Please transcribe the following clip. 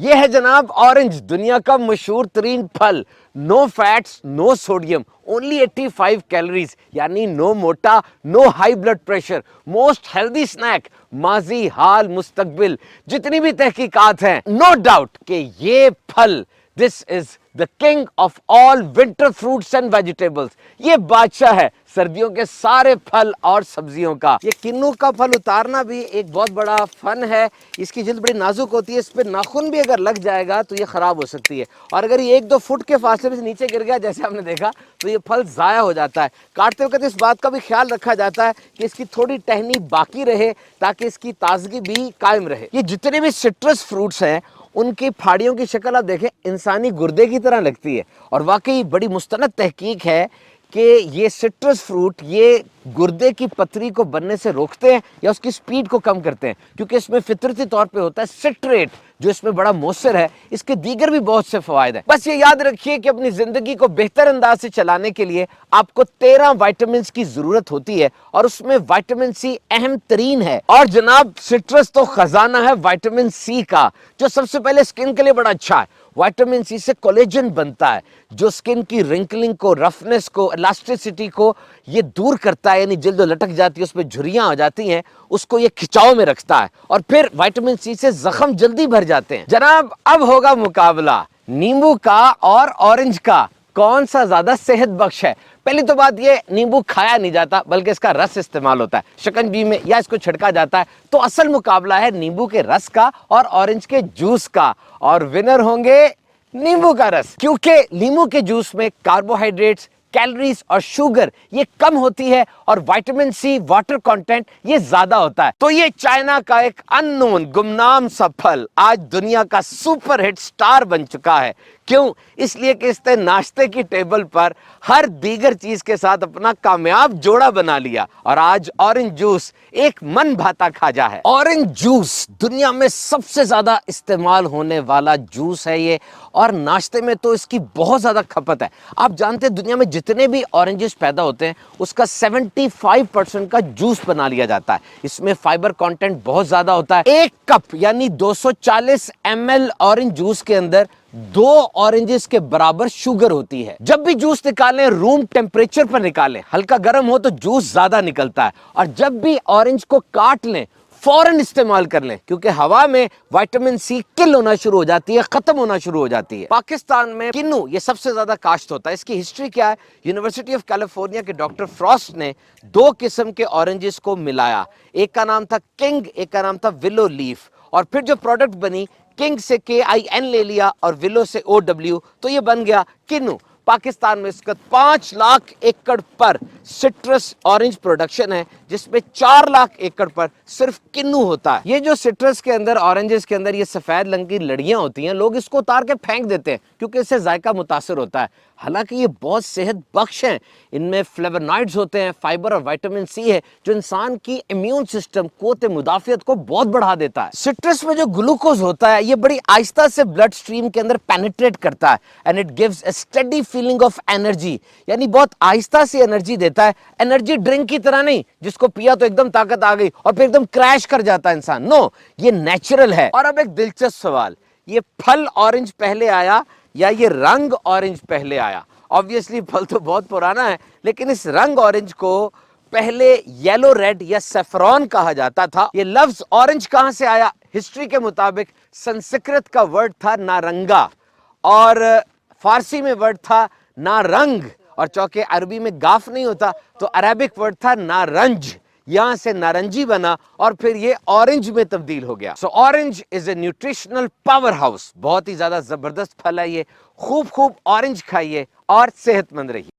یہ ہے جناب اورنج، دنیا کا مشہور ترین پھل. No fats, no sodium, only 85 calories, یعنی نو موٹا، no high blood pressure, most healthy snack. ماضی، حال، مستقبل جتنی بھی تحقیقات ہیں، نو ڈاؤٹ کہ یہ پھل this is the king of all winter fruits and vegetables. یہ بادشاہ ہے سردیوں کے سارے پھل اور سبزیوں کا. یہ کنو کا پھل اتارنا بھی ایک بہت بڑا فن ہے. اس کی جلد بڑی نازک ہوتی ہے، اس پہ ناخن بھی اگر لگ جائے گا تو یہ خراب ہو سکتی ہے، اور اگر یہ 1-2 فٹ کے فاصلے سے نیچے گر گیا جیسے ہم نے دیکھا تو یہ پھل ضائع ہو جاتا ہے. کاٹتے وقت اس بات کا بھی خیال رکھا جاتا ہے کہ اس کی تھوڑی ٹہنی باقی رہے تاکہ اس کی تازگی بھی قائم رہے. یہ جتنے بھی سٹرس فروٹس ہیں ان کی پھاڑیوں کی شکل آپ دیکھیں انسانی گردے کی طرح لگتی ہے، اور واقعی بڑی مستند تحقیق ہے کہ یہ سٹرس فروٹ یہ گردے کی پتری کو بننے سے روکتے ہیں یا اس کی سپیڈ کو کم کرتے ہیں، کیونکہ اس میں فطرتی طور پہ ہوتا ہے سٹریٹ جو اس میں بڑا مؤثر ہے. اس کے دیگر بھی بہت سے فوائد ہیں. بس یہ یاد رکھیے کہ اپنی زندگی کو بہتر انداز سے چلانے کے لیے آپ کو 13 وائٹامنز کی ضرورت ہوتی ہے، اور اس میں وائٹامن سی اہم ترین ہے. اور جناب سٹرس تو خزانہ ہے وائٹامن سی کا، جو سب سے پہلے سکن کے لیے بڑا اچھا ہے. وائٹامن سی سے کولیجن بنتا ہے جو سکن کی رنکلنگ کو، رفنس کو، الاسٹیسٹی کو یہ دور کرتا ہے، یعنی جلد لٹک جاتی ہے، اس پہ جھریاں آ جاتی ہیں، اس کو یہ کھچاؤ میں رکھتا ہے. اور پھر وائٹامن سی سے زخم جلدی بھر جاتے ہیں. جناب اب ہوگا مقابلہ نیمبو کا اور اورنج کا، کون سا زیادہ صحت بخش ہے. پہلی تو بات یہ، نیمبو کھایا نہیں جاتا بلکہ اس کا رس استعمال ہوتا ہے شکنجی میں یا اس کو چھڑکا جاتا ہے. تو اصل مقابلہ ہے نیمبو کے رس کا اور اورنج کے جوس کا، اور ونر ہوں گے نیمبو کا رس، کیونکہ لیمو کے جوس میں کاربوہائیڈریٹس، کیلوریز اور شوگر یہ کم ہوتی ہے، اور وائٹامن سی واٹر کنٹینٹ یہ زیادہ ہوتا ہے. تو یہ چائنا کا ایک ان نون گمنام سا پھل آج دنیا کا سپر ہٹ سٹار بن چکا ہے. کیوں؟ اس لیے کہ اس نے ناشتے کی ٹیبل پر ہر دیگر چیز کے ساتھ اپنا کامیاب جوڑا بنا لیا، اور آج اورنج جوس ایک من بھاتا کھاجا ہے. اورنج جوس دنیا میں سب سے زیادہ استعمال ہونے والا جوس ہے یہ، اور ناشتے میں تو اس کی بہت زیادہ کھپت ہے. آپ جانتے ہیں دنیا میں جتنے بھی اورنجز پیدا ہوتے ہیں اس کا 75% کا جوس بنا لیا جاتا ہے. اس میں فائبر کانٹینٹ بہت زیادہ ہوتا ہے. 1 کپ یعنی 240 ml اورنج جوس کے اندر 2 اورنجز کے برابر شوگر ہوتی ہے. جب بھی جوس نکالیں روم ٹیمپریچر پر نکالیں، ہلکا گرم ہو تو جوس زیادہ نکلتا ہے. اور جب بھی اورنج کو کاٹ لیں فوراً استعمال کر لیں، کیونکہ ہوا میں وائٹامن سی کل ہونا شروع ہو جاتی ہے، ختم ہونا شروع ہو جاتی ہے. پاکستان میں کنو یہ سب سے زیادہ کاشت ہوتا ہے. اس کی ہسٹری کیا ہے؟ یونیورسٹی آف کیلیفورنیا کے ڈاکٹر فراسٹ نے 2 قسم کے اورنجز کو ملایا، ایک کا نام تھا کنگ، ایک کا نام تھا ولو لیف، اور پھر جو پروڈکٹ بنی کنگ سے KIN لے لیا اور ولو سے OW، تو یہ بن گیا کنو. پاکستان میں اس کا 5 لاکھ ایکڑ پر سٹرس اورنج پروڈکشن ہے، جس میں 4 لاکھ ایکڑ پر صرف کنو ہوتا ہے. یہ جو سٹرس کے اندر اورنجز کے اندر یہ سفید رنگ کی لڑیاں ہوتی ہیں، لوگ اس کو اتار کے پھینک دیتے ہیں کیونکہ اس سے ذائقہ متاثر ہوتا ہے. حالانکہ یہ بہت صحت بخش ہیں. ان میں فلیونائڈز ہوتے ہیں، فائبر اور وائٹامن سی ہے جو انسان کی امیون سسٹم، قوت مدافعت کو بہت بڑھا دیتا ہے. سٹرس میں جو گلوکوز ہوتا ہے یہ بڑی آہستہ سے بلڈ سٹریم کے اندر پینیٹریٹ کرتا ہے، and it gives a study feeling of energy, یعنی بہت آہستہ سے انرجی دیتا ہے. انرجی ڈرنک کی طرح نہیں جس کو پیا تو ایک دم طاقت آ گئی اور پھر ایک دم کریش کر جاتا ہے انسان. نو، یہ نیچرل ہے. اور اب ایک دلچسپ سوال، یہ پھل اورنج پہلے آیا یا یہ رنگ اورنج پہلے آیا؟ obviously پھل تو بہت پرانا ہے، لیکن اس رنگ اورنج کو پہلے یلو ریڈ یا سیفرون کہا جاتا تھا. یہ لفظ اورنج کہاں سے آیا؟ ہسٹری کے مطابق سنسکرت کا ورڈ تھا نارنگا، اور فارسی میں ورڈ تھا نارنگ، اور چونکہ عربی میں گاف نہیں ہوتا تو عربک ورڈ تھا نارنج، یہاں سے نارنجی بنا اور پھر یہ اورنج میں تبدیل ہو گیا. سو اورنج از اے نیوٹریشنل پاور ہاؤس، بہت ہی زیادہ زبردست پھل ہے یہ. خوب اورنج کھائیے اور صحت مند رہیے.